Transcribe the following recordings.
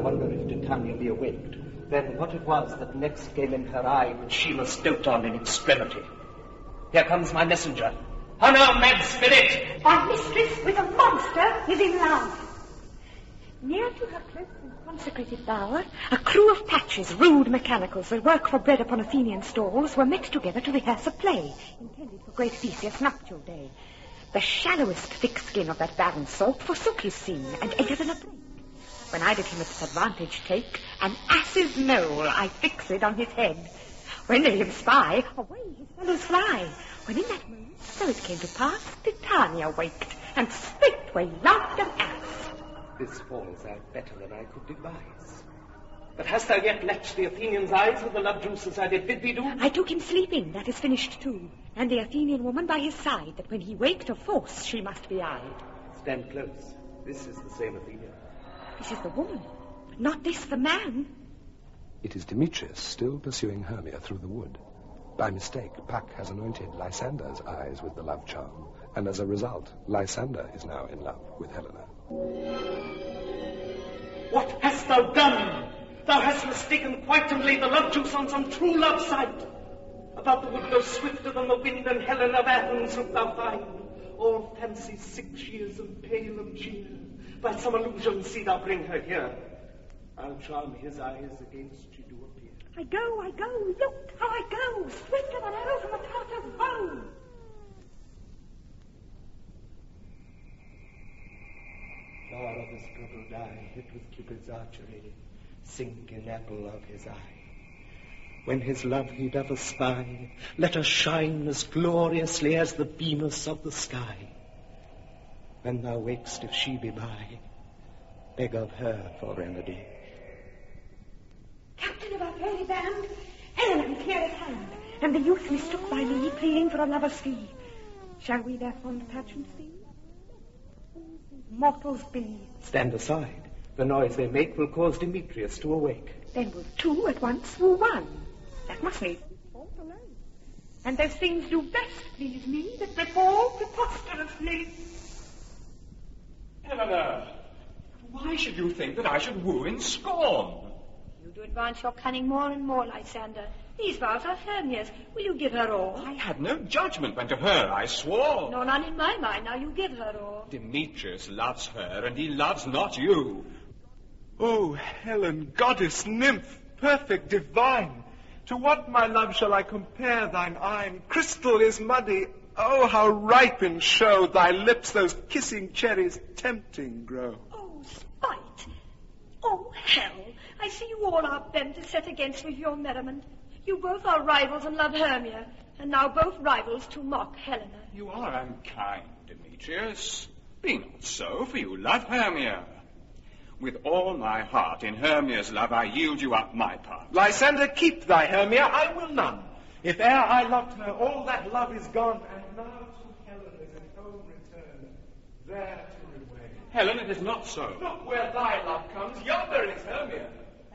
wonder if Titania be awaked. Then what it was that next came in her eye which she must dote on in extremity. Here comes my messenger. Honor, mad spirit! Our mistress with a monster is in love. Near to her close and consecrated bower, a crew of patches, rude mechanicals, that work for bread upon Athenian stalls, were met together to rehearse a play, intended for great Theseus' nuptial day. The shallowest thick skin of that barren salt forsook his scene, and entered in a break. When I did him at disadvantage take, an ass's knoll I fixed on his head. When they him spy, away his fellows fly. When in that moment, so it came to pass, Titania waked, and straightway loved an ass. This falls out better than I could devise. But hast thou yet latched the Athenian's eyes with the love juice as I did bid thee do? I took him sleeping, that is finished too, and the Athenian woman by his side, that when he waked of force she must be eyed. Stand close. This is the same Athenian. This is the woman, but not this the man. It is Demetrius still pursuing Hermia through the wood. By mistake, Puck has anointed Lysander's eyes with the love charm, and as a result, Lysander is now in love with Helena. What hast thou done? Thou hast mistaken quite and laid the love juice on some true love sight. About the wood go swifter than the wind, and Helena of Athens wilt thou find. All fancy sick she is, and pale of cheer. By some illusion see thou bring her here. I'll charm his eyes against she do appear. I go, look how I go, swifter than arrow from a Tartar's bow. Far of his struggle die, hit with Cupid's archery, sink in apple of his eye. When his love he doth espy, let her shine as gloriously as the beamers of the sky. When thou wakest, if she be by, beg of her for remedy. Captain of our fairy band, Helena is near at hand, and the youth mistook by me, pleading for a lover's fee. Shall we their fond passion see? Mortals be. Stand aside. The noise they make will cause Demetrius to awake. Then will two at once woo one. That must needs be fought alone. And those things do best please me that befall preposterously. Helena, why should you think that I should woo in scorn? You do advance your cunning more and more, Lysander. These vows are Hermia's. Will you give her all? I had no judgment when to her I swore. No, none in my mind. Now you give her all. Demetrius loves her, and he loves not you. Oh, Helen, goddess, nymph, perfect, divine, to what, my love, shall I compare thine eyne? Crystal is muddy. Oh, how ripe in show thy lips, those kissing cherries, tempting grow. Oh, spite! Oh, hell! I see you all are bent to set against with your merriment. You both are rivals and love Hermia, and now both rivals to mock Helena. You are unkind, Demetrius. Be not so, for you love Hermia. With all my heart in Hermia's love I yield you up my part. Lysander, keep thy Hermia, I will none. If e'er I loved her, all that love is gone, and now to Helen is an home return, there to remain. Helen, it is not so. Look where thy love comes, yonder is Hermia.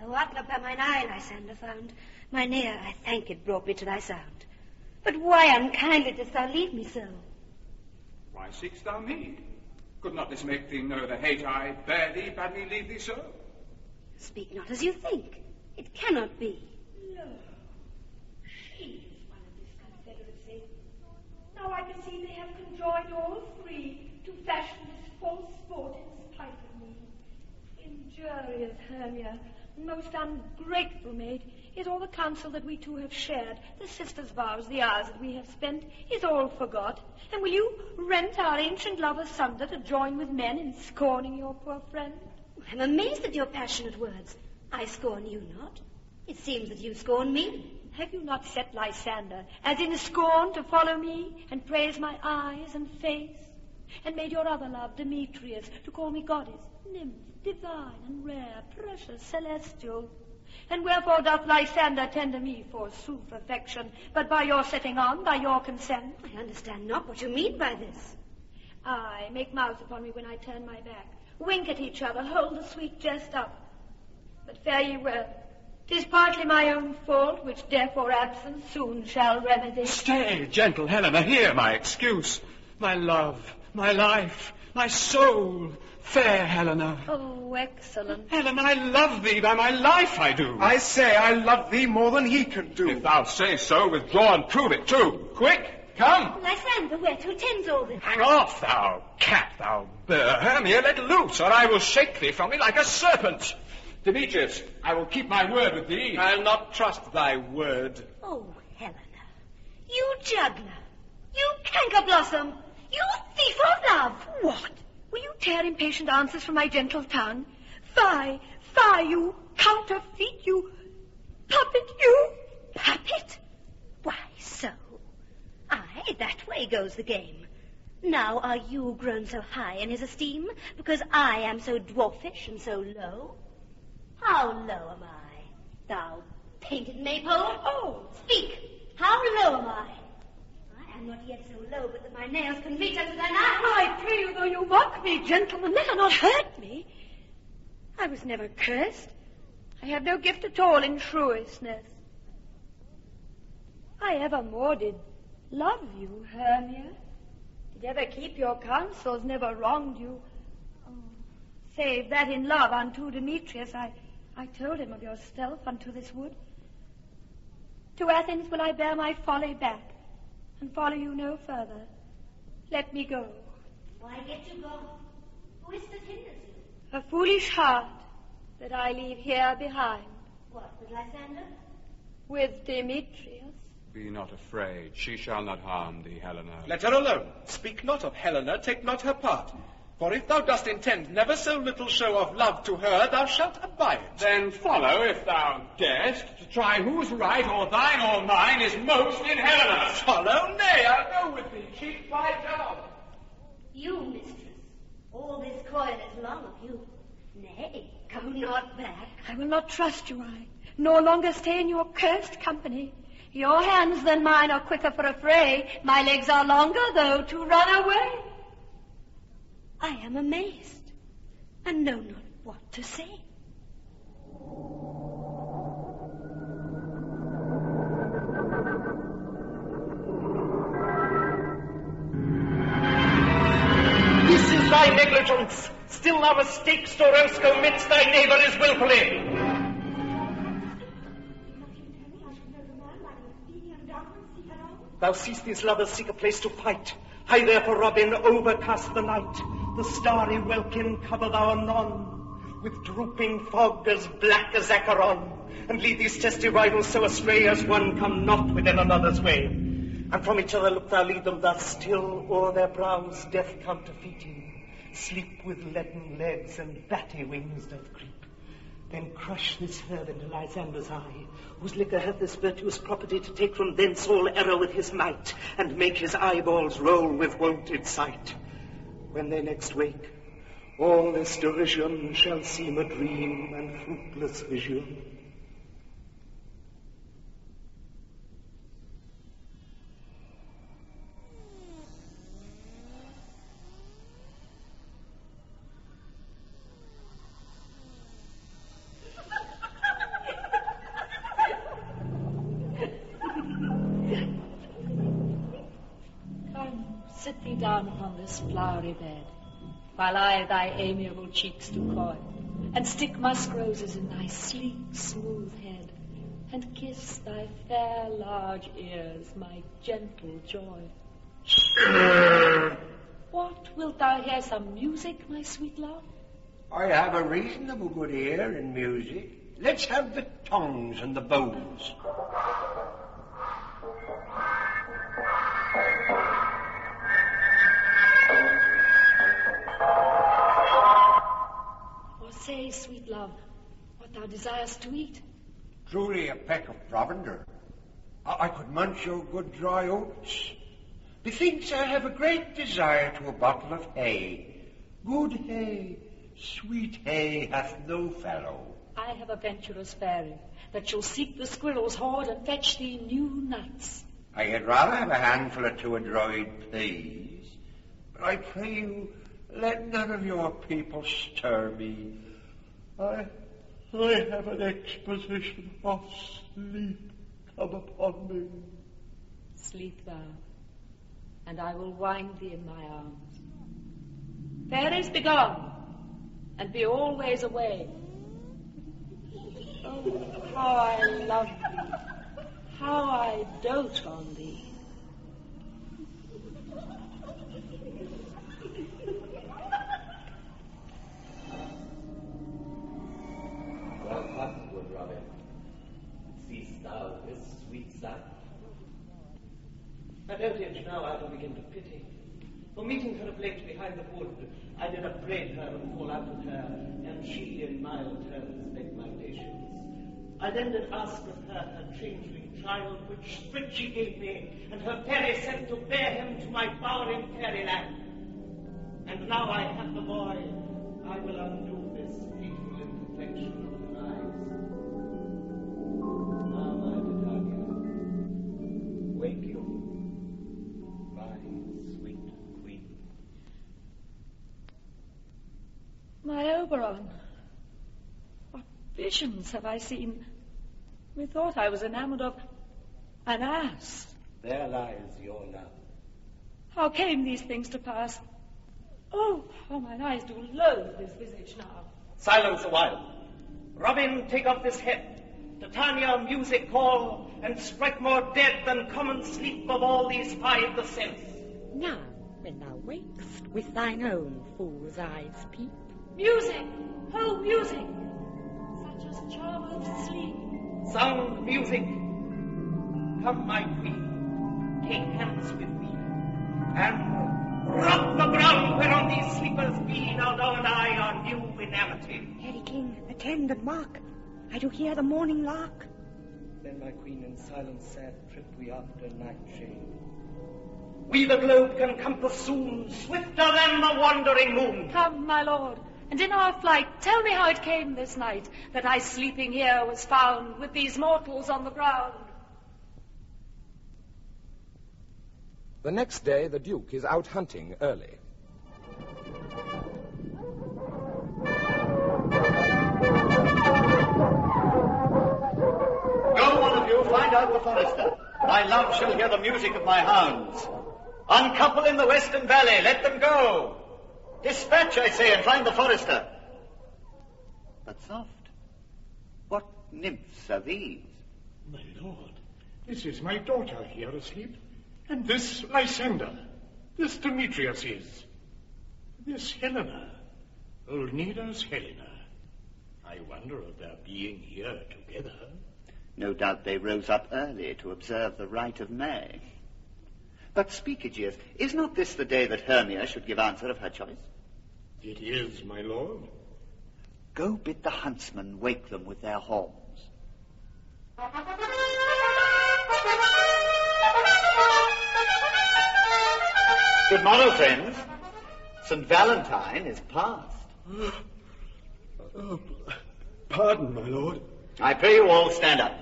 What not by mine eye, Lysander, found? Mine ear, I thank it, brought me to thy sound. But why unkindly dost thou leave me so? Why seek'st thou me? Could not this make thee know the hate I bear thee, bade me leave thee so? Speak not as you think. It cannot be. No. She is one of this confederacy. Now I perceive they have conjoined all three to fashion this false sport in spite of me. Injurious Hermia, most ungrateful maid, is all the counsel that we two have shared, the sisters' vows, the hours that we have spent, is all forgot. And will you rent our ancient love asunder to join with men in scorning your poor friend? I'm amazed at your passionate words. I scorn you not. It seems that you scorn me. Have you not set Lysander, as in scorn, to follow me and praise my eyes and face? And made your other love, Demetrius, to call me goddess, nymph, divine and rare, precious, celestial? And wherefore doth Lysander tender me, forsooth, affection, but by your setting on, by your consent? I understand not what you mean by this. Aye, make mouths upon me when I turn my back, wink at each other, hold the sweet jest up. But fare ye well. 'Tis partly my own fault, which death or absence soon shall remedy. Stay, gentle Helena, hear my excuse. My love, my life, my soul, fair Helena. Oh, excellent. Helena, I love thee by my life, I do. I say I love thee more than he can do. If thou say so, withdraw and prove it too. Quick, come. Lysander, where to attend all this? Hang off, thou cat, thou bird. Hermia, let loose, or I will shake thee from me like a serpent. Demetrius, I will keep my word with thee. I'll not trust thy word. Oh, Helena, you juggler, you canker blossom, you thief of love. What? Will you tear impatient answers from my gentle tongue? Fie, fie, you counterfeit, you puppet, you. Puppet? Why, so? Aye, that way goes the game. Now are you grown so high in his esteem, because I am so dwarfish and so low? How low am I, thou painted maypole? Oh, speak, how low am I? I am not yet so low but that my nails can reach unto thine eyes. I pray you, though you mock me, gentlemen, let her not hurt me. I was never cursed. I have no gift at all in truestness. I evermore did love you, Hermia. Did ever keep your counsels, never wronged you. Oh, save that in love unto Demetrius I told him of your stealth unto this wood. To Athens will I bear my folly back, and follow you no further. Let me go. Why get you gone? Who is that hinders you? A foolish heart that I leave here behind. What, with Lysander? With Demetrius. Be not afraid. She shall not harm thee, Helena. Let her alone. Speak not of Helena, take not her part. For if thou dost intend never so little show of love to her, thou shalt abide. Then follow, if thou darest, to try whose right, or thine or mine, is most in Helena. Follow? Nay, I'll go with thee. Keep my job. You, mistress, all this coil is long of you. Nay, go not back. I will not trust you, I no longer stay in your cursed company. Your hands than mine are quicker for a fray. My legs are longer, though, to run away. I am amazed, and know not what to say. This is thy negligence. Still thou mistakest, or else commits thy knaveries wilfully. Thou seest these lovers seek a place to fight. I therefore, Robin, overcast the night. The starry welkin cover thou anon, with drooping fog as black as Acheron, and lead these testy rivals so astray as one come not within another's way. And from each other look thou lead them thus, till o'er their brows death counterfeiting, sleep with leaden legs and batty wings doth creep. Then crush this herb into Lysander's eye, whose liquor hath this virtuous property to take from thence all error with his might, and make his eyeballs roll with wonted sight. When they next wake, all this derision shall seem a dream and fruitless vision. Sit thee down upon this flowery bed, while I thy amiable cheeks do coy, and stick musk roses in thy sleek, smooth head, and kiss thy fair, large ears, my gentle joy. What, wilt thou hear some music, my sweet love? I have a reasonable good ear in music. Let's have the tongs and the bows. Say, sweet love, what thou desirest to eat. Truly a peck of provender. I could munch your good dry oats. Methinks I have a great desire to a bottle of hay. Good hay, sweet hay hath no fellow. I have a venturous fairy that shall seek the squirrel's hoard and fetch thee new nuts. I had rather have a handful or two of dried peas. But I pray you, let none of your people stir me. I have an exposition of sleep come upon me. Sleep thou, and I will wind thee in my arms. Fairies, be gone, and be always away. Oh, how I love thee, how I dote on thee. Well, what, good Robin? Seest thou this sweet sight? At dotage now I will begin to pity. For meeting her of late behind the wood, I did upbraid her and fall out with her, and she in mild terms begged my patience. I then did ask of her her changeling child, which spirit she gave me, and her fairy sent to bear him to my bower in fairyland. And now I have the boy, I will undo this fateful imperfection of her eyes. Now, my Titania, wake you, my sweet queen. My Oberon, what visions have I seen? Methought I was enamored of an ass. There lies your love. How came these things to pass? Oh, how mine eyes do loathe this visage now. Silence a while. Robin, take off this head. Titania, music call, and strike more dead than common sleep of all these five the sense. Now, when thou wakest, with thine own fool's eyes peep. Music! Oh, music! Such as charmeth sleep. Sound music. Come, my queen, take hands with me, and rock the ground whereon these sleepers be. Now thou and I are new in amity. Harry King, attend and mark. I do hear the morning lark. Then, my queen, in silent sad trip we after night shade. We the globe can compass soon, swifter than the wandering moon. Come, my lord, and in our flight tell me how it came this night that I sleeping here was found with these mortals on the ground. The next day, the Duke is out hunting early. Go, one of you, find out the forester. My love shall hear the music of my hounds. Uncouple in the western valley, let them go. Dispatch, I say, and find the forester. But soft, what nymphs are these? My lord, this is my daughter here asleep, and this Lysander, this Demetrius is, this Helena, old Nida's Helena. I wonder of their being here together. No doubt they rose up early to observe the rite of May. But speak, Aegeus, is not this the day that Hermia should give answer of her choice? It is, my lord. Go bid the huntsmen wake them with their horns. Good morrow, friends. St. Valentine is past. Pardon, my lord. I pray you all stand up.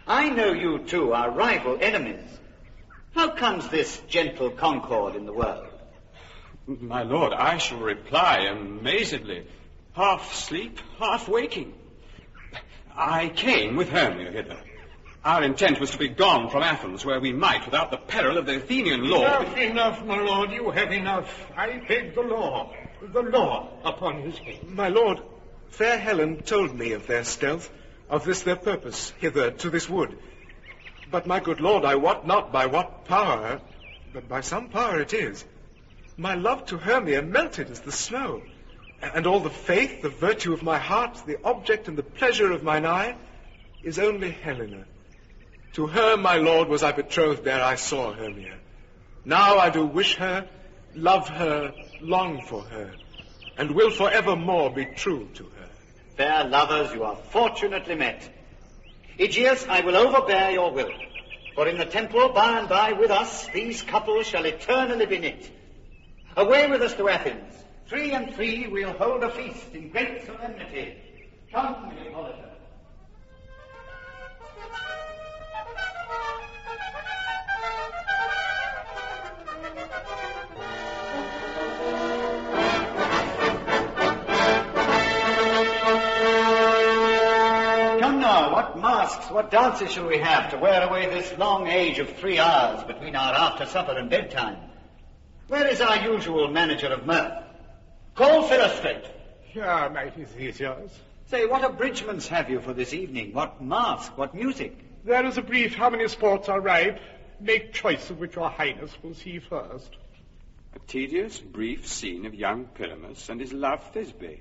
I know you two are rival enemies. How comes this gentle concord in the world? My lord, I shall reply amazedly. Half sleep, half waking. I came with Hermia hither. Our intent was to be gone from Athens, where we might, without the peril of the Athenian law... Enough, my lord, you have enough. I beg the law upon his head. My lord, fair Helen told me of their stealth, of this their purpose, hither to this wood. But, my good lord, I wot not by what power, but by some power it is. My love to Hermia melted as the snow, and all the faith, the virtue of my heart, the object and the pleasure of mine eye, is only Helena. To her, my lord, was I betrothed ere I saw Hermia. Now I do wish her, love her, long for her, and will forevermore be true to her. Fair lovers, you are fortunately met. Aegeus, I will overbear your will, for in the temple by and by with us these couples shall eternally be knit. Away with us to Athens. 3 and 3 we'll hold a feast in great solemnity. Come, Hippolyta. Come now, what masks, what dances shall we have to wear away this long age of 3 hours between our after supper and bedtime? Where is our usual manager of mirth? Call Philostrate. Here, mighty Theseus. Say, what abridgments have you for this evening? What masque? What music? There is a brief how many sports are ripe. Make choice of which your highness will see first. A tedious, brief scene of young Pyramus and his love Thisbe.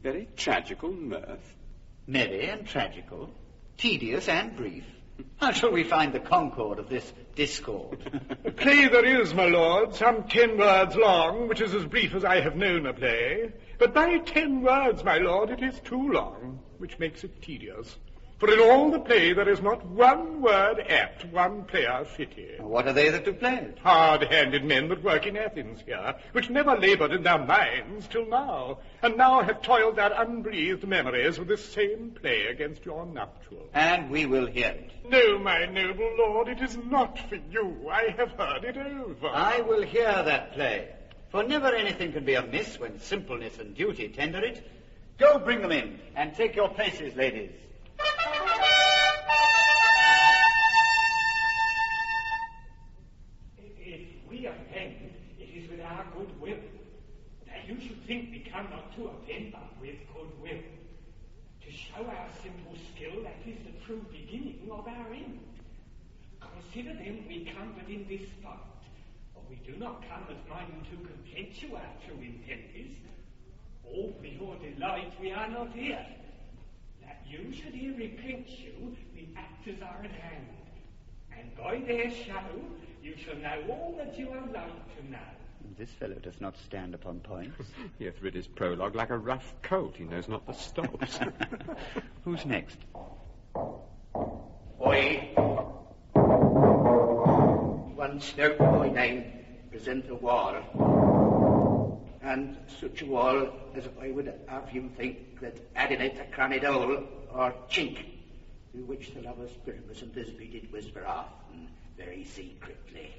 Very tragical mirth. Merry and tragical, tedious and brief. How shall we find the concord of this discord? A play there is, my lord, some 10 words long, which is as brief as I have known a play. But by 10 words, my lord, it is too long, which makes it tedious. For in all the play there is not one word apt, one player fitty. What are they that do play it? Hard-handed men that work in Athens here, which never laboured in their minds till now, and now have toiled their unbreathed memories with this same play against your nuptial. And we will hear it. No, my noble lord, it is not for you. I have heard it over. I will hear that play, for never anything can be amiss when simpleness and duty tender it. Go bring them in, and take your places, ladies. If we offend, it is with our good will. Now you should think we come not to offend, but with good will. To show our simple skill, that is the true beginning of our end. Consider then we come but in this spot, for we do not come as minding to content you our true intent is. All for your delight we are not here. That you should here repent you, the actors are at hand. And by their show, you shall know all that you are like to know. This fellow does not stand upon points. He hath read his prologue like a rough colt. He knows not the stops. Who's next? I, one stout by name, present a wall. And such a wall as I would have you think that added it a crannied hole or chink, through which the lovers Pyramus and Thisbe did whisper often, very secretly.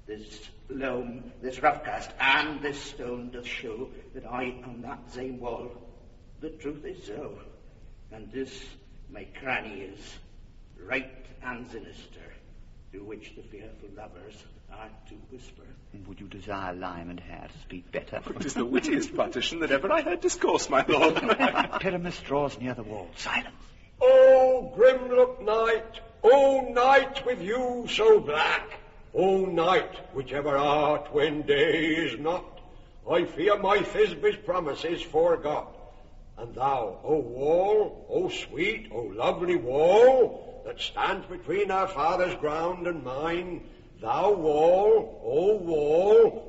This loam, this rough cast, and this stone doth show that I on that same wall. The truth is so, and this my cranny is, right and sinister, through which the fearful lovers are to whisper. Would you desire lime and hair to speak better? It is the wittiest partition that ever I heard discourse, my lord. Pyramus draws near the wall. Silence. Oh, grim-look night, oh, night with you so black, oh, night, whichever art when day is not, I fear my Thisbe's promises forgot. And thou, O wall, O sweet, O lovely wall, that stands between our father's ground and mine, thou wall,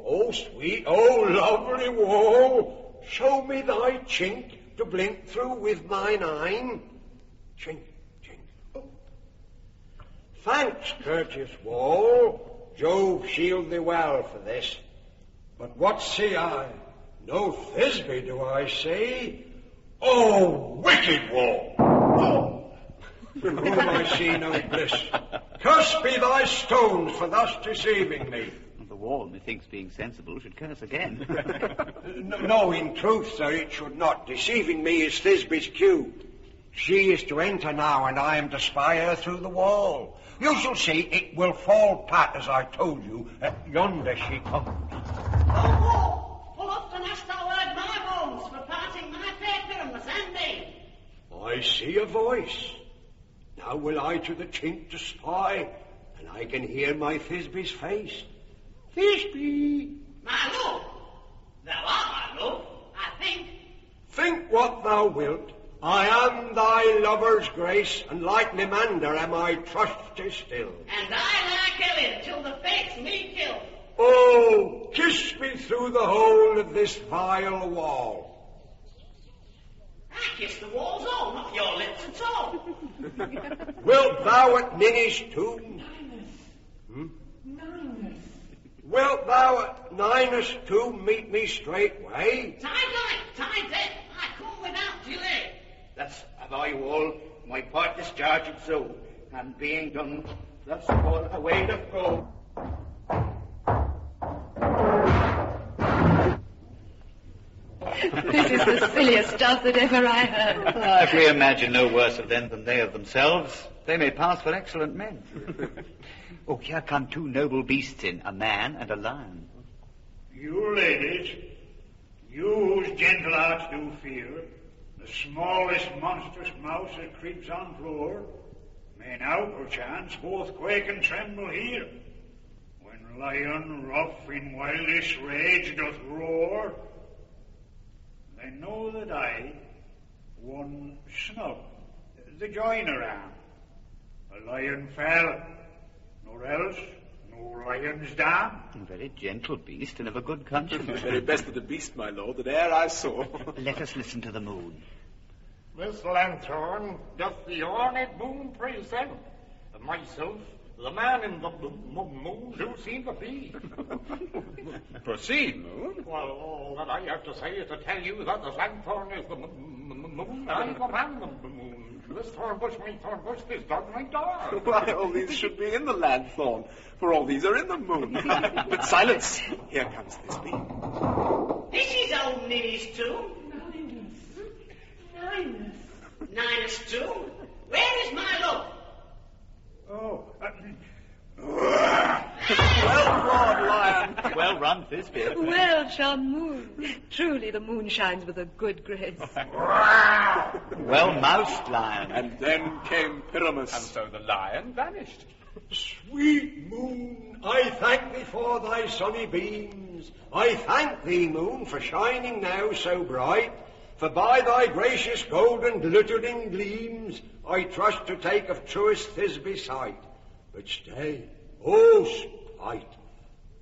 O sweet, O lovely wall, show me thy chink to blink through with mine eyne. Chink, chink. Oh. Thanks, courteous wall. Jove shield thee well for this. But what see I? No Thisbe do I see. Oh, wicked wall! Oh, from whom I see no bliss. Cursed be thy stones for thus deceiving me. The wall, methinks, being sensible, should curse again. No, in truth, sir, it should not. Deceiving me is Thisbe's cue. She is to enter now, and I am to spy her through the wall. You shall see it will fall pat, as I told you. Yonder she comes. Oh, full often hast thou heard my bones for parting my fair Pyramus and me. I see a voice. Now will I to the chink to spy, and I can hear my Thisbe's face. Thisbe! My lord, thou art my lord, I think. Think what thou wilt. I am thy lover's grace, and like Lysander am I trusty still. And I like Helena till the fates me kill. Oh, kiss me through the hole of this vile wall. I kiss the walls all, not your lips at all. Wilt thou at Ninny's tomb? Ninus. Wilt thou at Ninus tomb meet me straightway? Tide light, tide death, I come without delay. Thus have I all my part discharged so, and being done, thus all away doth go. This is the silliest stuff that ever I heard. If we imagine no worse of them than they of themselves, they may pass for excellent men. Oh, here come two noble beasts in, a man and a lion. You ladies, you whose gentle hearts do fear, the smallest monstrous mouse that creeps on floor, may now perchance both quake and tremble here, when lion rough in wildest rage doth roar. They know that I, one Snug, the joiner am, a lion fell, nor else no lion's dam. A very gentle beast and of a good conscience. The very best of the beast, my lord, that e'er I saw. Let us listen to the moon. This lanthorn doth the ornate moon present, and myself, the man in the moon, do seem to be. Proceed, moon. Well, all that I have to say is to tell you that this lanthorn is the moon, and I the man of the moon. This thorn bush, my thorn bush, this dog, my dog. Why, all these should be in the lanthorn, for all these are in the moon. But silence! Here comes this bee. This is old Ninny's tomb. Ninus' tomb? Where is my love? Oh, Well roared, lion. Well run, Thisbe. Well shone moon. Truly the moon shines with a good grace. Well moused, lion. And then came Pyramus. And so the lion vanished. Sweet moon, I thank thee for thy sunny beams. I thank thee, moon, for shining now so bright. For by thy gracious golden glittering gleams, I trust to take of truest Thisbe sight. But stay, oh spite!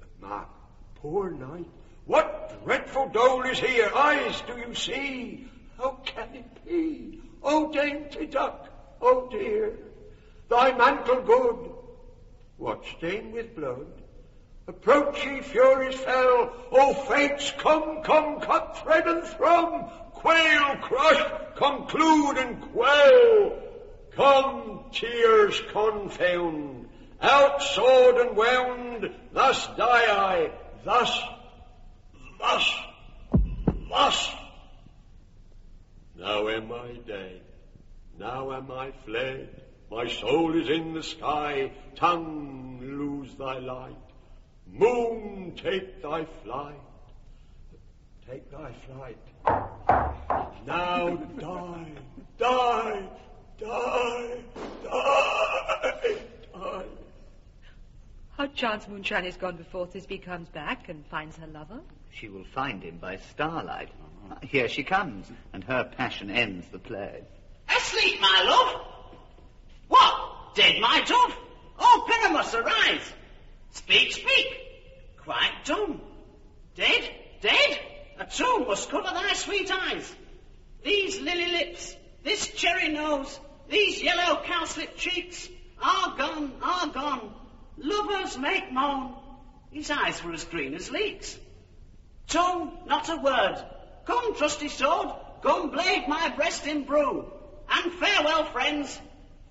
But mark, poor night, what dreadful dole is here? Eyes, do you see? How can it be? Oh dainty duck, oh dear, thy mantle good, what stained with blood? Approach ye, furies fell, oh fates, come, cut thread and thrum, quail, crush, conclude and quell. Come, tears confound, out sword and wound, thus die I, thus. Now am I dead, now am I fled, my soul is in the sky, tongue, lose thy light, moon, take thy flight, take thy flight. Now die, die, die, die, die. How chance Moonshine has gone before Thisbe comes back and finds her lover? She will find him by starlight. Here she comes, and her passion ends the play. Asleep, my love? What? Dead, my dove? Oh, Pyramus, arise. Speak. Quite dumb. Dead? A tomb must cover thy sweet eyes. These lily lips, this cherry nose, these yellow cowslip cheeks, are gone. Lovers make moan. His eyes were as green as leeks. Tongue, not a word. Come, trusty sword, come blade my breast in brew. And farewell, friends.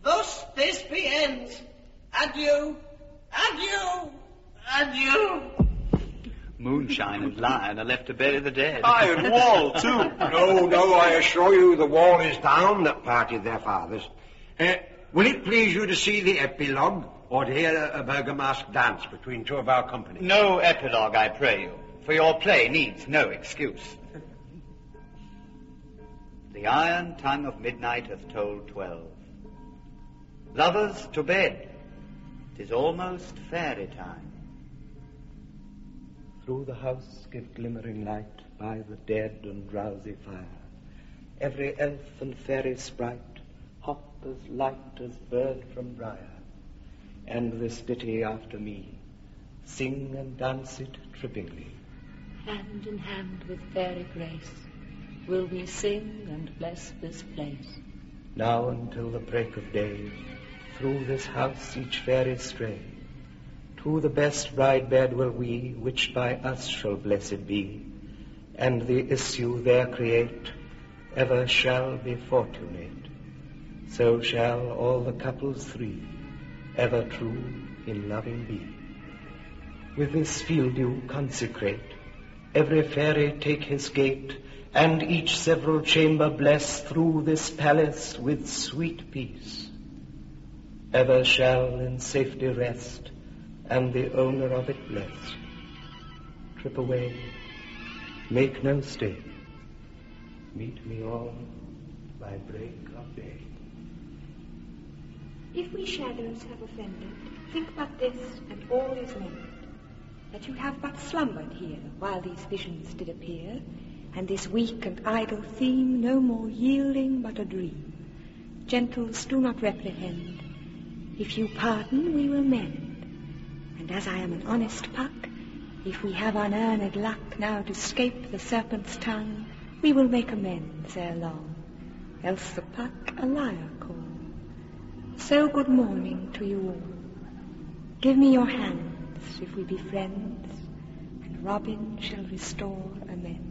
Thus Thisbe ends. Adieu. Moonshine and lion are left to bury the dead. Aye, and wall, too. No, I assure you the wall is down that parted their fathers. Will it please you to see the epilogue, or to hear a burgomask dance between two of our company? No epilogue, I pray you, for your play needs no excuse. The iron tongue of midnight hath told 12. Lovers, to bed. 'Tis almost fairy time. Through the house give glimmering light by the dead and drowsy fire. Every elf and fairy sprite hop as light as bird from briar. And this ditty after me, sing and dance it trippingly. Hand in hand with fairy grace, will we sing and bless this place. Now until the break of day, through this house each fairy stray. To the best bride bed will we, which by us shall blessed be, and the issue there create, ever shall be fortunate. So shall all the couples three, ever true in loving be. With this field you consecrate, every fairy take his gate, and each several chamber bless through this palace with sweet peace. Ever shall in safety rest, and the owner of it blessed. trip away, make no stay. Meet me all by break of day. If we shadows have offended, think but this, and all is mended, that you have but slumbered here while these visions did appear, and this weak and idle theme no more yielding but a dream. Gentles, do not reprehend. If you pardon, we will mend. And as I am an honest Puck, if we have unearned luck now to scape the serpent's tongue, we will make amends ere long, else the Puck a liar call. So good morning to you all. Give me your hands if we be friends, and Robin shall restore amends.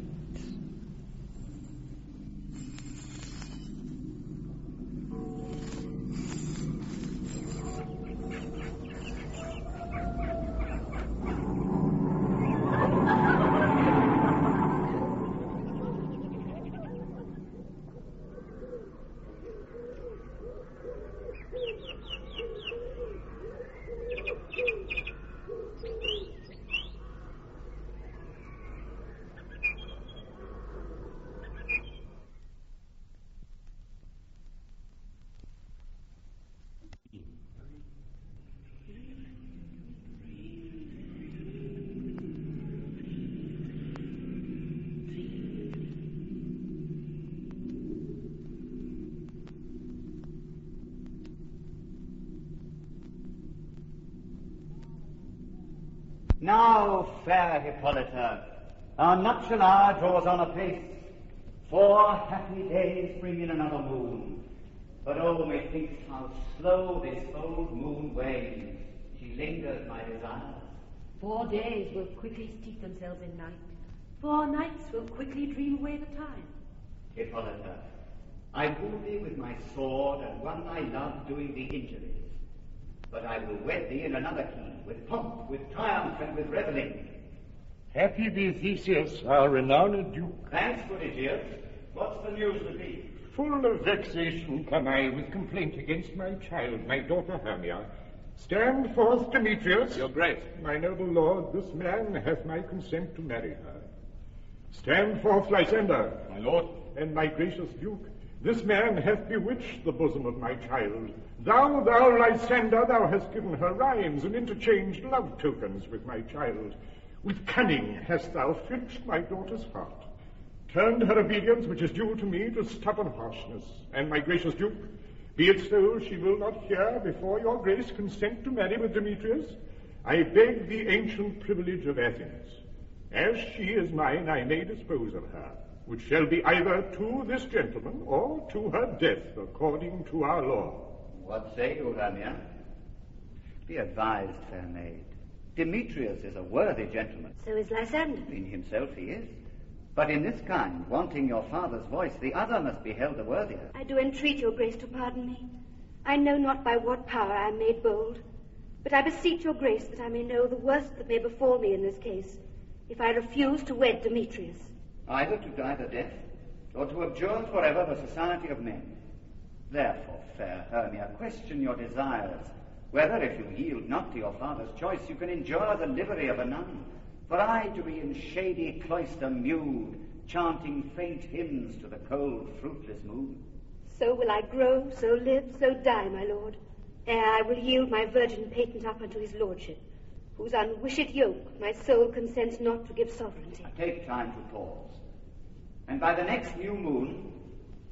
Now, fair Hippolyta, our nuptial hour draws on apace. 4 happy days bring in another moon. But oh, methinks how slow this old moon wanes. She lingers my desires. 4 days will quickly steep themselves in night. 4 nights will quickly dream away the time. Hippolyta, I woo thee with my sword and won thy love doing thee injuries. But I will wed thee in another key, with pomp, with triumph, and with revelling. Happy be Theseus, our renowned duke. Thanks, good Aegeus. What's the news with thee? Full of vexation come I with complaint against my child, my daughter Hermia. Stand forth, Demetrius. Your grace. My noble lord, this man hath my consent to marry her. Stand forth, Lysander. My lord. And my gracious duke, this man hath bewitched the bosom of my child. Thou, Lysander, thou hast given her rhymes and interchanged love tokens with my child. With cunning hast thou filched my daughter's heart, turned her obedience, which is due to me, to stubborn harshness. And my gracious duke, be it so she will not hear before your grace consent to marry with Demetrius, I beg the ancient privilege of Athens. As she is mine, I may dispose of her, which shall be either to this gentleman or to her death, according to our law. What say you, Hermia? Be advised, fair maid. Demetrius is a worthy gentleman. So is Lysander. In himself he is. But in this kind, wanting your father's voice, the other must be held the worthier. I do entreat your grace to pardon me. I know not by what power I am made bold, but I beseech your grace that I may know the worst that may befall me in this case, if I refuse to wed Demetrius. Either to die the death, or to abjure forever the society of men. Therefore, fair Hermia, question your desires, whether, if you yield not to your father's choice, you can endure the livery of a nun. For I to be in shady cloister mewed, chanting faint hymns to the cold, fruitless moon. So will I grow, so live, so die, my lord, ere I will yield my virgin patent up unto his lordship, whose unwished yoke my soul consents not to give sovereignty. Take time to pause. And by the next new moon,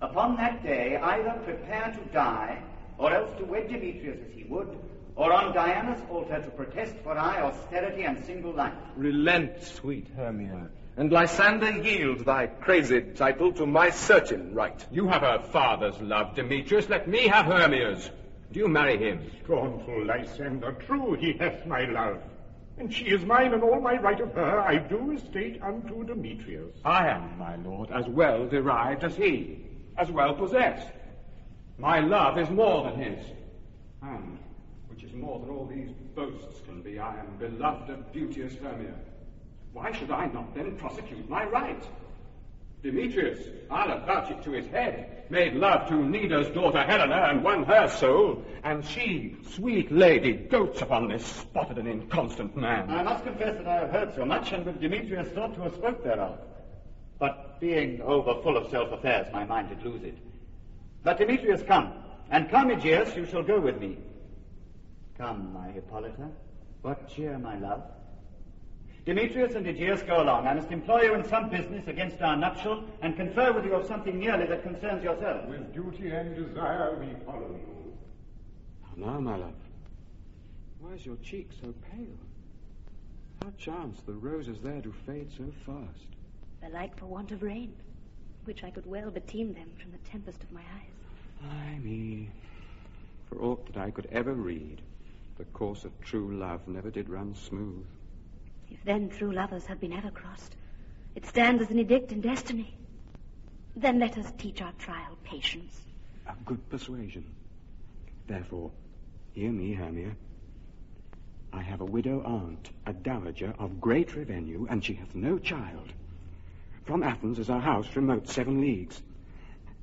upon that day, either prepare to die, or else to wed Demetrius as he would, or on Diana's altar to protest for aye austerity and single life. Relent, sweet Hermia, and Lysander, yield thy crazy title to my certain right. You have her father's love, Demetrius. Let me have Hermia's. Do you marry him? Scornful Lysander, true he hath my love, and she is mine, and all my right of her I do estate unto Demetrius. I am, my lord, as well derived as he, as well possessed. My love is more than his, and, which is more than all these boasts can be, I am beloved of beauteous Hermia. Why should I not then prosecute my right? Demetrius, I'll avouch it to his head, made love to Nida's daughter Helena and won her soul, and she, sweet lady, dotes upon this spotted and inconstant man. I must confess that I have heard so much, and with Demetrius thought to have spoke thereof. But being over full of self-affairs, my mind did lose it. But Demetrius, come, and come, Aegeus, you shall go with me. Come, my Hippolyta, what cheer, my love? Demetrius and Aegeus, go along. I must employ you in some business against our nuptial, and confer with you of something nearly that concerns yourself. With duty and desire we follow you. Now, my love, why is your cheek so pale? How chance the roses there do fade so fast? Belike for want of rain, which I could well beteem them from the tempest of my eyes. Ay me, for aught that I could ever read, the course of true love never did run smooth. If then true lovers have been ever crossed, it stands as an edict in destiny. Then let us teach our trial patience. A good persuasion. Therefore, hear me, Hermia. I have a widow aunt, a dowager of great revenue, and she hath no child. From Athens is our house remote 7 leagues.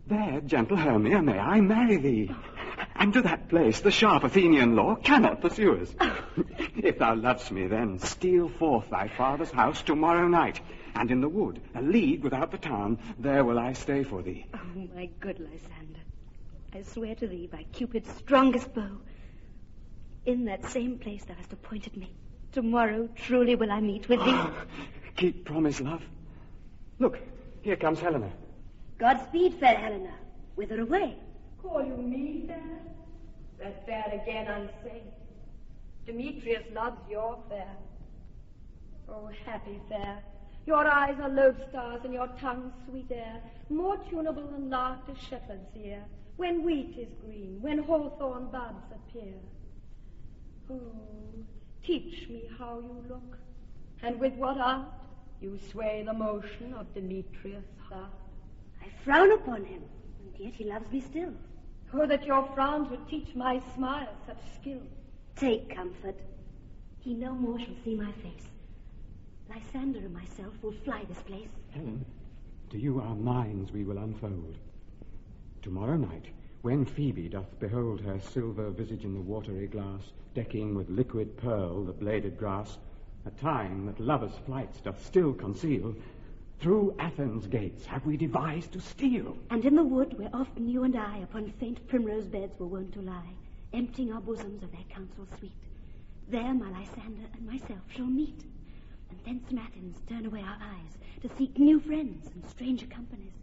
There, gentle Hermia, may I marry thee. And to that place the sharp Athenian law cannot pursue us. If thou lovest me, then steal forth thy father's house tomorrow night, and in the wood, a league without the town, there will I stay for thee. Oh, my good Lysander, I swear to thee by Cupid's strongest bow, in that same place thou hast appointed me, tomorrow truly will I meet with thee. Keep promise, love. Look, here comes Helena. Godspeed, fair Helena. Whither away? Call you me fair? That fair again unsay. Demetrius loves your fair. Oh, happy fair. Your eyes are lodestars and your tongue sweet air, more tunable than laughter shepherd's ear, when wheat is green, when hawthorn buds appear. Oh, teach me how you look, and with what art you sway the motion of Demetrius' heart. I frown upon him, and yet he loves me still. Oh, that your frowns would teach my smile such skill. Take comfort. He no more shall see my face. Lysander and myself will fly this place. Helen, to you our minds we will unfold. Tomorrow night, when Phoebe doth behold her silver visage in the watery glass, decking with liquid pearl the bladed grass, a time that lovers' flights doth still conceal, through Athens' gates have we devised to steal. And in the wood where often you and I upon faint primrose beds were wont to lie, emptying our bosoms of their counsel sweet, there my Lysander and myself shall meet, and thence from Athens turn away our eyes to seek new friends and stranger companies.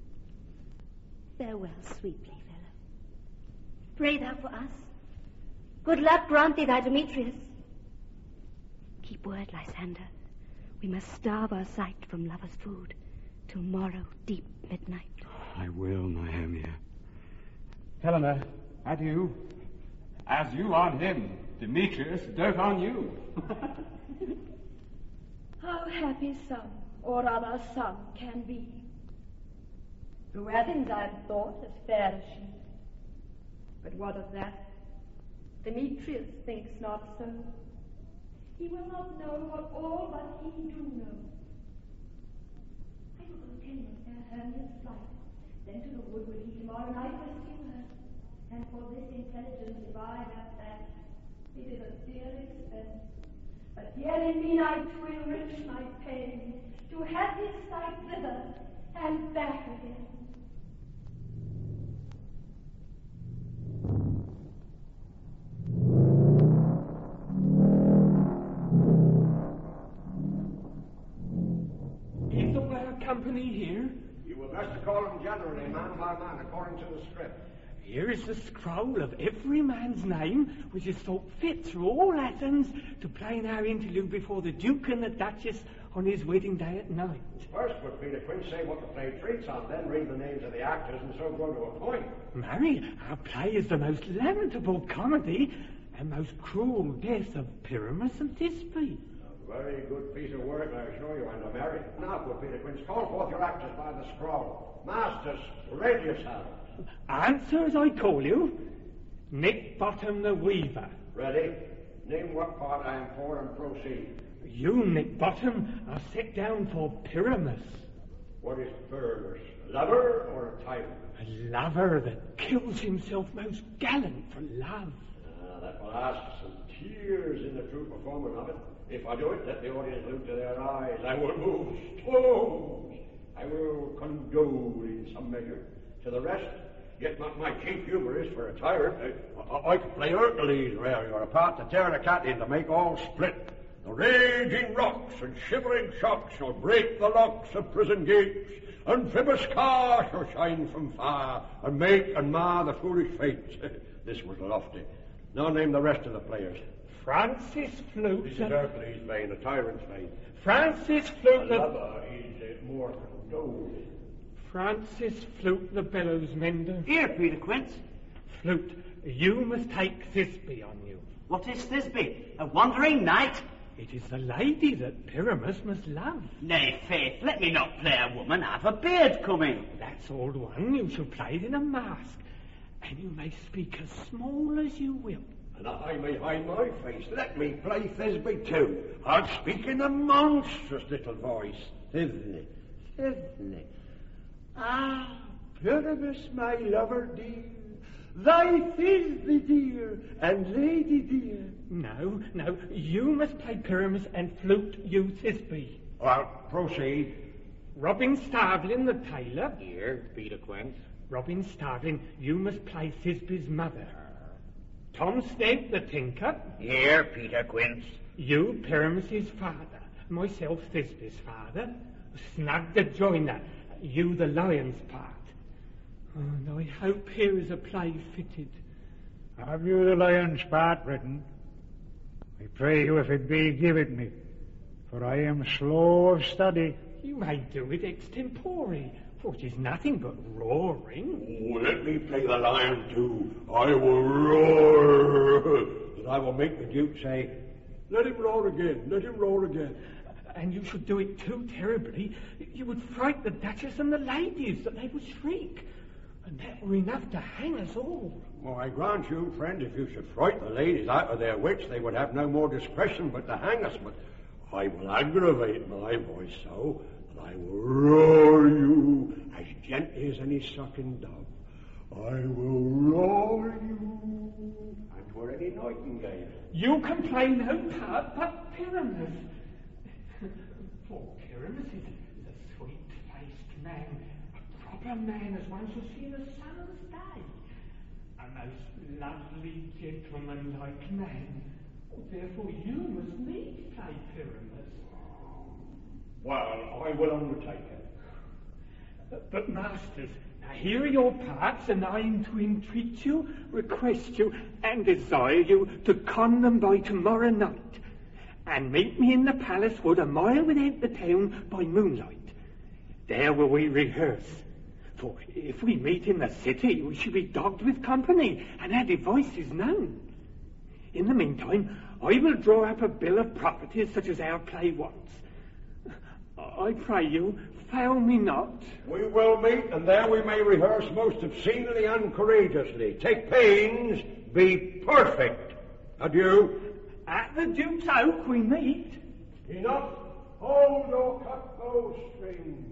Farewell, sweet playfellow. Pray thou for us. Good luck grant thee thy Demetrius. Keep word, Lysander. We must starve our sight from lovers' food till morrow deep midnight. I will, my Hermia. Helena, adieu. As you on him, Demetrius dote on you. How happy some, or other some, can be. Through Athens I'm thought as fair as she. But what of that? Demetrius thinks not so. He will not know what all but he do know. I will attend on fair Hermia's flight. Then to the wood will he tomorrow night pursue her. And for this intelligence, if I have thanks, it is a dear expense. But yet in me I twill rich my pain, to have his sight thither and back again. Is all our company here? You were best to call them generally, man by man, according to the script. Here is the scroll of every man's name, which is thought fit through all Athens to play in our interlude before the Duke and the Duchess on his wedding day at night. First would be the Queen say what the play treats on, then read the names of the actors and so go to a point. Marry, our play is the most lamentable comedy and most cruel death of Pyramus and Thisbe. A very good piece of work, I assure you, and a merry. Now, would be the Queen, call forth your actors by the scroll. Masters, ready yourselves. Answer as I call you. Nick Bottom the Weaver. Ready? Name what part I am for and proceed. You, Nick Bottom, are set down for Pyramus. What is Pyramus, a lover or a tyrant? A lover that kills himself most gallant for love. That will ask some tears in the true performance of it. If I do it, let the audience look to their eyes. I will move stones. I will condole in some measure. To the rest, yet my chief humour is for a tyrant. I could play Hercules, Rary, or a part to tear the cat in to make all split. The raging rocks and shivering shocks shall break the locks of prison gates. Amphibious car shall shine from far and make and mar the foolish fates. This was lofty. Now name the rest of the players. Francis Flute. This is Hercules' vein, a tyrant's vein. Francis Flute. A lover is more condoling. Francis Flute, the bellows mender. Here, Peter Quince. Flute, you must take Thisbe on you. What is Thisbe? A wandering knight? It is the lady that Pyramus must love. Nay, faith, let me not play a woman. I've a beard coming. That's all one. You shall play it in a mask. And you may speak as small as you will. And I may hide my face. Let me play Thisbe too. I'll speak in a monstrous little voice. Thisbe, Thisbe. Ah, Pyramus, my lover dear. Thy Thisbe dear, and lady dear. No, you must play Pyramus and Flute you Thisbe. Well, proceed. Robin Starveling the tailor. Here, Peter Quince. Robin Starveling, you must play Thisbe's mother. Tom Stegg the tinker. Here, Peter Quince. You, Pyramus's father. Myself, Thisbe's father. Snug the joiner. You, the lion's part. Oh, and I hope here is a play fitted. Have you the lion's part written? I pray you, if it be, give it me, for I am slow of study. You may do it extempore, for it is nothing but roaring. Oh, let me play the lion too. I will roar, and I will make the Duke say, let him roar again, let him roar again. And you should do it too terribly. You would fright the Duchess and the ladies, that they would shriek. And that were enough to hang us all. Well, I grant you, friend, if you should fright the ladies out of their wits, they would have no more discretion but to hang us. But I will aggravate my voice so that I will roar you as gently as any sucking dove. I will roar you, and for any nightingale. You can play no part but Pyramus. Poor Pyramus is a sweet-faced man. A man as one shall see in a summer's day. A most lovely gentleman-like man. Therefore you must needs play Pyramus. Well, I will undertake it. But masters, now here are your parts, and I am to entreat you, request you, and desire you to con them by tomorrow night, and meet me in the palace wood a mile without the town by moonlight. There will we rehearse. For if we meet in the city, we shall be dogged with company, and our device is known. In the meantime, I will draw up a bill of properties such as our play wants. I pray you, fail me not. We will meet, and there we may rehearse most obscenely and courageously. Take pains, be perfect. Adieu. At the Duke's Oak we meet. Enough. Hold or cut those strings.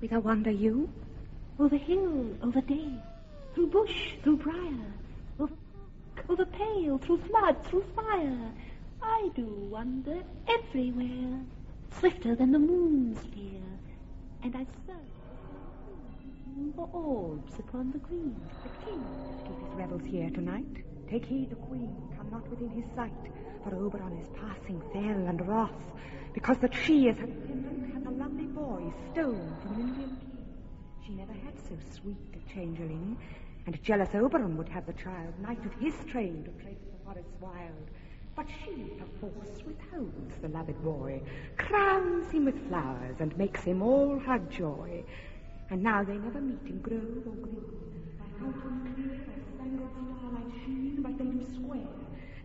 Whither wander you? Over hill, over dale, through bush, through briar, over pale, through flood, through fire. I do wander everywhere, swifter than the moon's sphere, and I search for orbs upon the green. The king has keep his revels here tonight. Take heed, the queen come not within his sight, for Oberon is passing fell and wrath, because that she is had a lovely boy stolen from an Indian king. She never had so sweet a changeling, and jealous Oberon would have the child, knight of his train, to trace the forests wild. But she, perforce, withholds the loved boy, crowns him with flowers, and makes him all her joy. And now they never meet in grove or green, by fountain clear, by spangled starlight sheen, but they do swear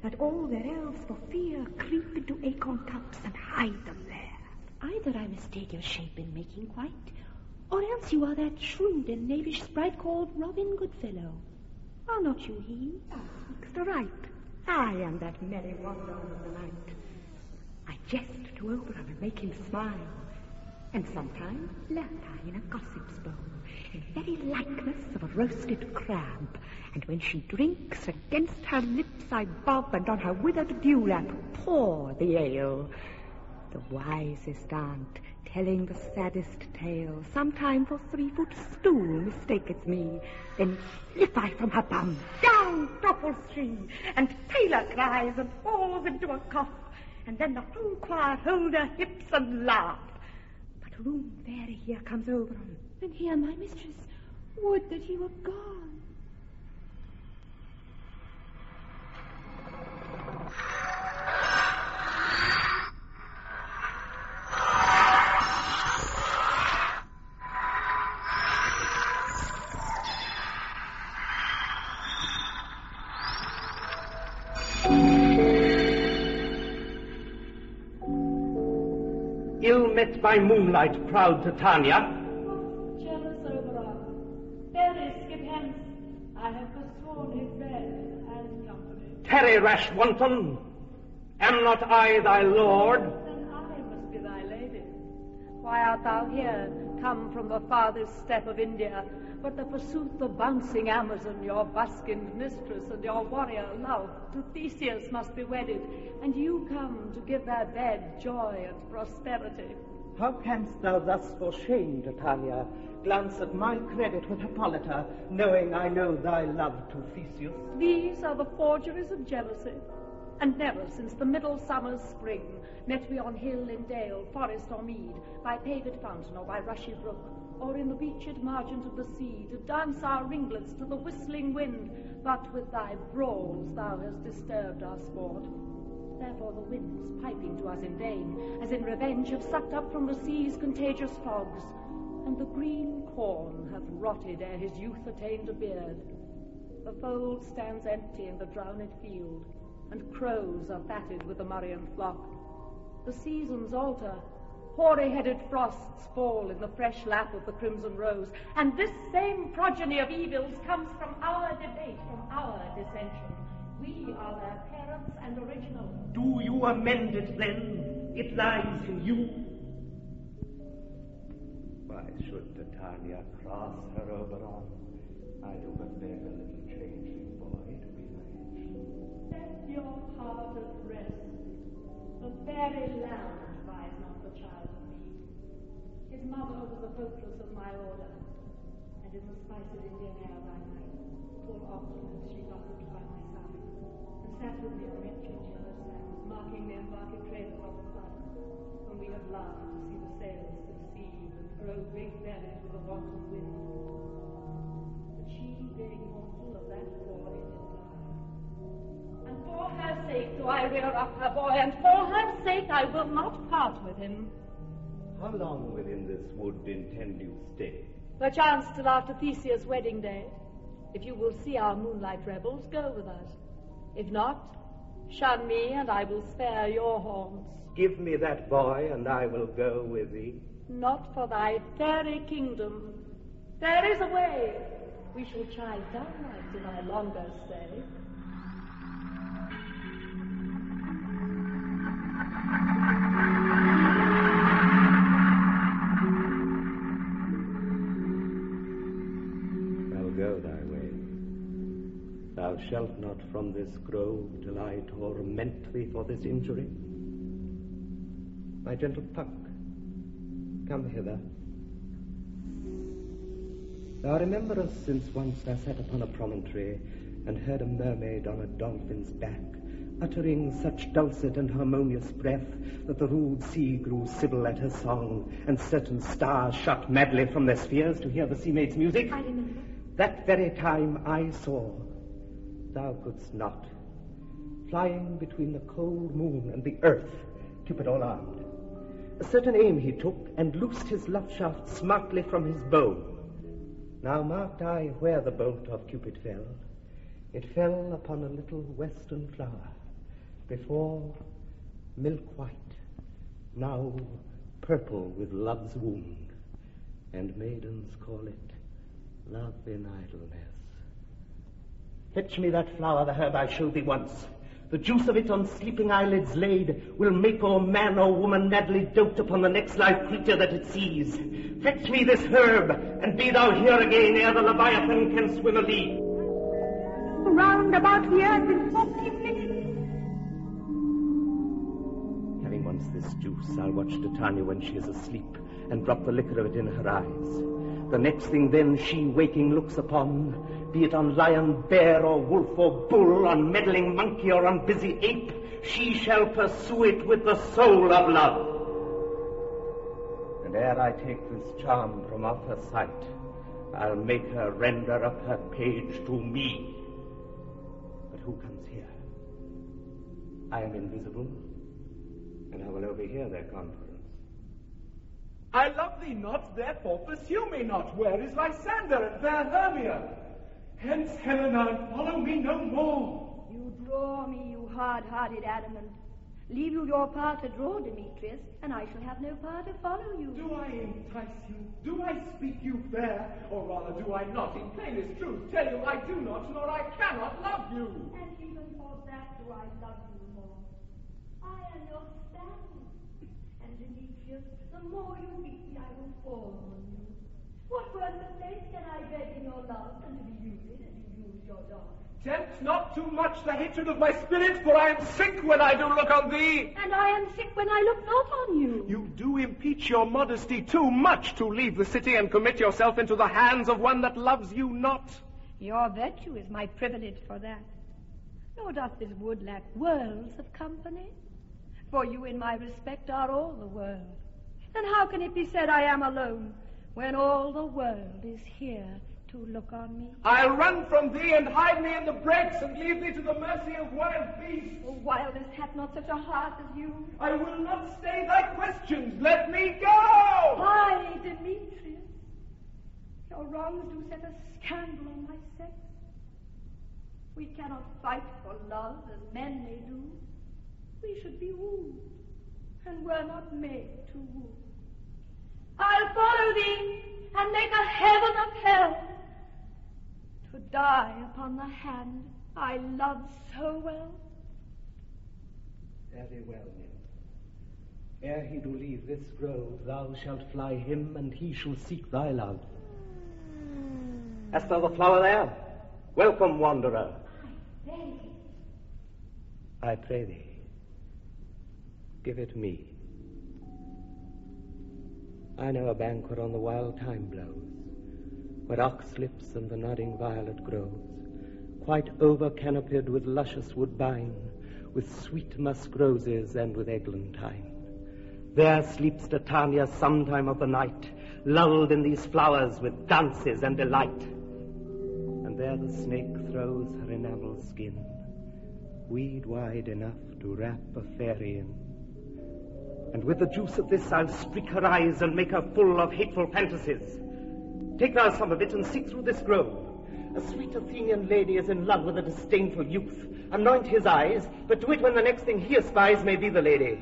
that all their elves for fear creep into acorn cups and hide them there. Either I mistake your shape in making quite, or else you are that shrewd and knavish sprite called Robin Goodfellow. Are not you he? Speaks aright. I am that merry wanderer of the night. I jest to Oberon and make him smile, and sometimes laugh I in a gossip's bowl, in very likeness of a roasted crab. And when she drinks, against her lips I bob, and on her withered dewlap pour the ale. The wisest aunt, telling the saddest tale, sometime for 3-foot stool mistaketh me. Then slip I from her bum, down topples she, and Taylor cries and falls into a cough, and then the whole choir hold her hips and laugh. But room fairy here comes Oberon. Then hear my mistress, would that he were gone. Ill met by moonlight, proud Titania. Jealous Oberon, fairies skip hence. I have forsworn his bed and company. Tarry, rash wanton. Am not I thy lord? Then I must be thy lady. Why art thou here, come from the farthest step of India, but the forsooth the bouncing Amazon, your buskined mistress and your warrior love, to Theseus must be wedded, and you come to give their bed joy and prosperity. How canst thou thus for shame, Titania, glance at my credit with Hippolyta, knowing I know thy love to Theseus? These are the forgeries of jealousy, and never since the middle summer's spring met we on hill and dale, forest or mead, by paved fountain or by rushy brook, or in the beached margent of the sea, to dance our ringlets to the whistling wind, but with thy brawls thou hast disturbed our sport. Therefore the winds, piping to us in vain, as in revenge have sucked up from the sea's contagious fogs, and the green corn hath rotted ere his youth attained a beard. The fold stands empty in the drowned field, and crows are fatted with the murrian flock. The seasons alter, hoary-headed frosts fall in the fresh lap of the crimson rose, and this same progeny of evils comes from our debate, from our dissension. We are their parents and original. Do you amend it then? It lies in you. Why should Titania cross her Oberon? I do but beg a little changeling boy to be my henchman. Set your heart at rest. The very land buys not the child of me. His mother was a votress of my order, and in the spiced Indian air by night, full often has she gossiped by my side, and sat with me on ancient yellow sands, marking the embarking traders on the flood, when we have laughed to see the sails conceive and grow big-bellied with the wanton wind. But she, being mortal, of that boy did die. And for her sake do I rear up her boy, and for her sake I will not part with him. How long within this wood intend you stay? Perchance till after Theseus' wedding day. If you will see our moonlight revels, go with us. If not, shun me, and I will spare your haunts. Give me that boy, and I will go with thee. Not for thy fairy kingdom. There is a way. We shall chide downright in thy longer stay. Go thy way. Thou shalt not from this grove till I torment thee for this injury. My gentle Puck, come hither. Thou rememberest since once thou sat upon a promontory and heard a mermaid on a dolphin's back, uttering such dulcet and harmonious breath that the rude sea grew sibyl at her song, and certain stars shot madly from their spheres to hear the sea maid's music. I remember. That very time I saw, thou couldst not, flying between the cold moon and the earth, Cupid all armed. A certain aim he took, and loosed his love shaft smartly from his bow. Now marked I where the bolt of Cupid fell. It fell upon a little western flower, before milk white, now purple with love's wound, and maidens call it love in idleness. Fetch me that flower, the herb I showed thee once. The juice of it on sleeping eyelids laid will make or man or woman madly dote upon the next live creature that it sees. Fetch me this herb, and be thou here again ere the Leviathan can swim a league. Round about the earth in 40 minutes. Having once this juice, I'll watch Titania when she is asleep, and drop the liquor of it in her eyes. The next thing then she waking looks upon, be it on lion, bear, or wolf, or bull, on meddling monkey, or on busy ape, she shall pursue it with the soul of love. And ere I take this charm from off her sight, I'll make her render up her page to me. But who comes here? I am invisible, and I will overhear their conference. I love thee not, therefore pursue me not. Where is Lysander and fair Hermia? Hence, Helena, and follow me no more. You draw me, you hard-hearted adamant. Leave you your power to draw, Demetrius, and I shall have no power to follow you. Do I entice you? Do I speak you fair? Or rather, do I not, in plainest truth, tell you I do not, nor I cannot love you? And even for that do I love you more. I am your stand. And Demetrius, the more you meet me, I will fall on you. What worse of place can I beg in your love than to be used as you use your dog? Tempt not too much the hatred of my spirit, for I am sick when I do look on thee. And I am sick when I look not on you. You do impeach your modesty too much to leave the city and commit yourself into the hands of one that loves you not. Your virtue is my privilege for that. Nor doth this wood lack worlds of company. For you in my respect are all the world. Then how can it be said I am alone, when all the world is here to look on me? I'll run from thee and hide me in the brakes and leave thee to the mercy of wild beasts. The wildest hath not such a heart as you. I will not stay thy questions. Let me go! Why, Demetrius? Your wrongs do set a scandal on my sex. We cannot fight for love as men may do. We should be wooed, and were not made to woo. I'll follow thee, and make a heaven of hell, to die upon the hand I love so well. Very well, nymph. Ere he do leave this grove, thou shalt fly him, and he shall seek thy love. Hast thou the flower there? Welcome, wanderer. I pray thee, give it me. I know a banquet on the wild thyme blows, where ox lips and the nodding violet grows, quite over-canopied with luscious woodbine, with sweet musk roses and with eglantine. There sleeps Titania sometime of the night, lulled in these flowers with dances and delight. And there the snake throws her enamel skin, weed wide enough to wrap a fairy in. And with the juice of this I'll streak her eyes and make her full of hateful fantasies. Take thou some of it and seek through this grove. A sweet Athenian lady is in love with a disdainful youth. Anoint his eyes, but do it when the next thing he espies may be the lady.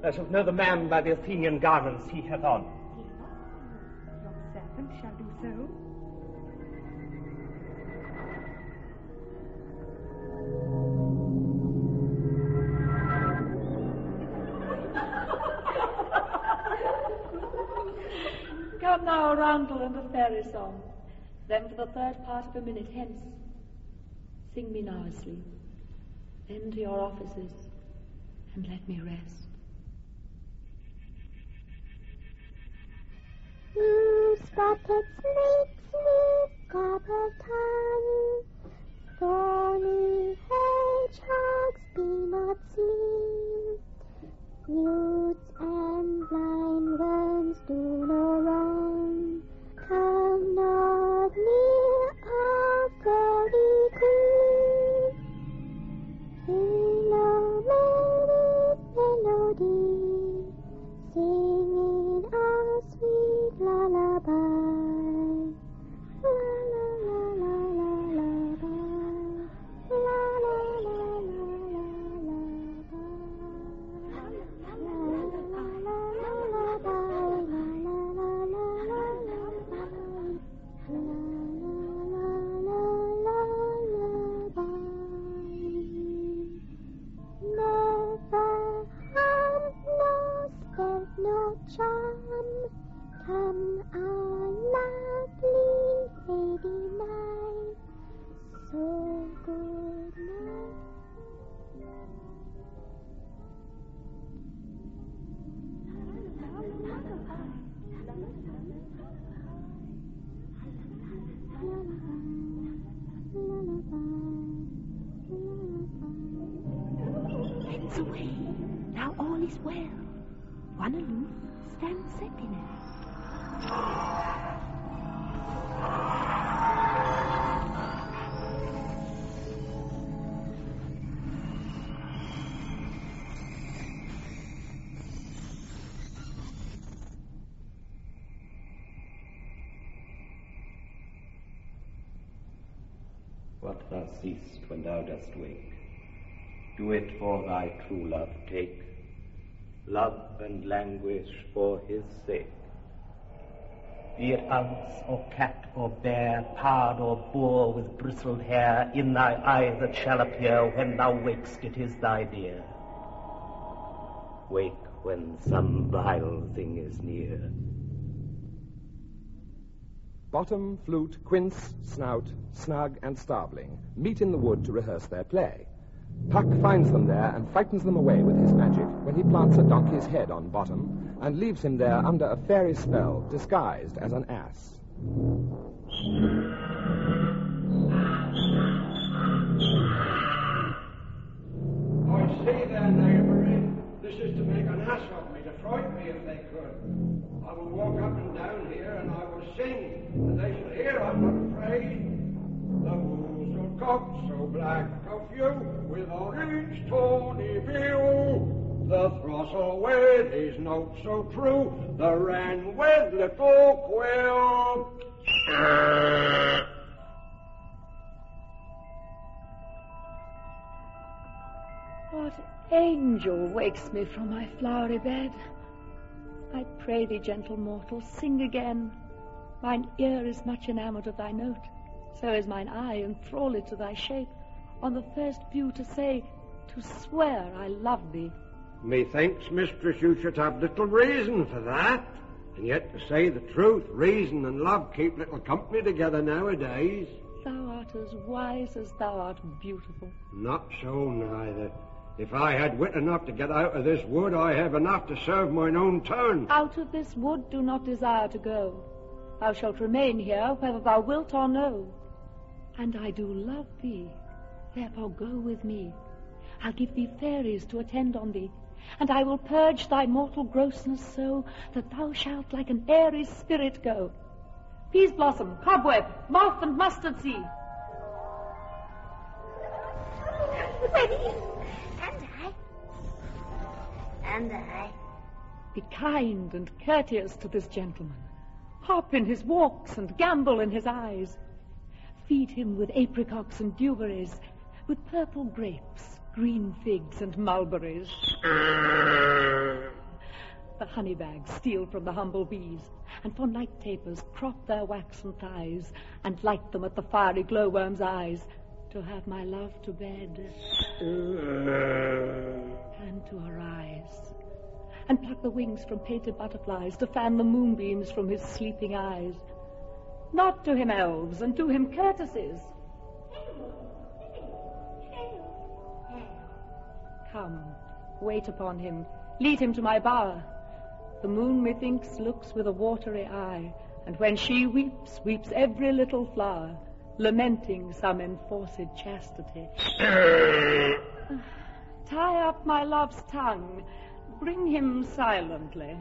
Thou shalt know the man by the Athenian garments he hath on. Your servant shall do so. Come now, a roundel and a fairy song. Then for the third part of a minute hence, sing me now asleep. Then to your offices, and let me rest. You spotted snake, snake, gobble tongue, thorny hedgehogs be not seen. Newts and blind worms do no wrong. Come not near our fairy queen. Hello, melody, singing our sweet lullaby. La la la la la la la la la la la la la. Come our lovely lady night, so good night. Heads away. Now all is well. One aloof stands sentinel. What thou seest when thou dost wake, do it for thy true love take, love and languish for his sake. Be it ounce or cat or bear, pard or boar with bristled hair, in thy eye that shall appear when thou wakest, it is thy dear. Wake when some vile thing is near. Bottom, flute, quince, snout, snug, and starveling meet in the wood to rehearse their play. Puck finds them there and frightens them away with his magic when he plants a donkey's head on Bottom and leaves him there under a fairy spell, disguised as an ass. I see their knavery. This is to make an ass of me, to frighten me if they could. I will walk up and down here, and I will sing, and they shall hear I'm not afraid. The woozle cock so black a few, with orange tawny bill. The throstle with his note so true, the wren with little quill. What angel wakes me from my flowery bed? I pray thee, gentle mortal, sing again. Mine ear is much enamoured of thy note, so is mine eye enthralled to thy shape. On the first view to say, to swear I love thee. Methinks, mistress, you should have little reason for that. And yet, to say the truth, reason and love keep little company together nowadays. Thou art as wise as thou art beautiful. Not so neither. If I had wit enough to get out of this wood, I have enough to serve mine own turn. Out of this wood do not desire to go. Thou shalt remain here, whether thou wilt or no. And I do love thee, therefore go with me. I'll give thee fairies to attend on thee, and I will purge thy mortal grossness so that thou shalt like an airy spirit go. Peas blossom, cobweb, moth and mustard seed. Ready? And I. Be kind and courteous to this gentleman. Hop in his walks and gambol in his eyes. Feed him with apricots and dewberries, with purple grapes, green figs and mulberries. The honey bags steal from the humble bees, and for night tapers crop their waxen thighs, and light them at the fiery glowworm's eyes, to have my love to bed, and to arise, and pluck the wings from painted butterflies, to fan the moonbeams from his sleeping eyes. Not to him elves, and to him courtesies. Come, wait upon him, lead him to my bower. The moon, methinks, looks with a watery eye, and when she weeps, weeps every little flower, lamenting some enforced chastity. Tie up my love's tongue, bring him silently.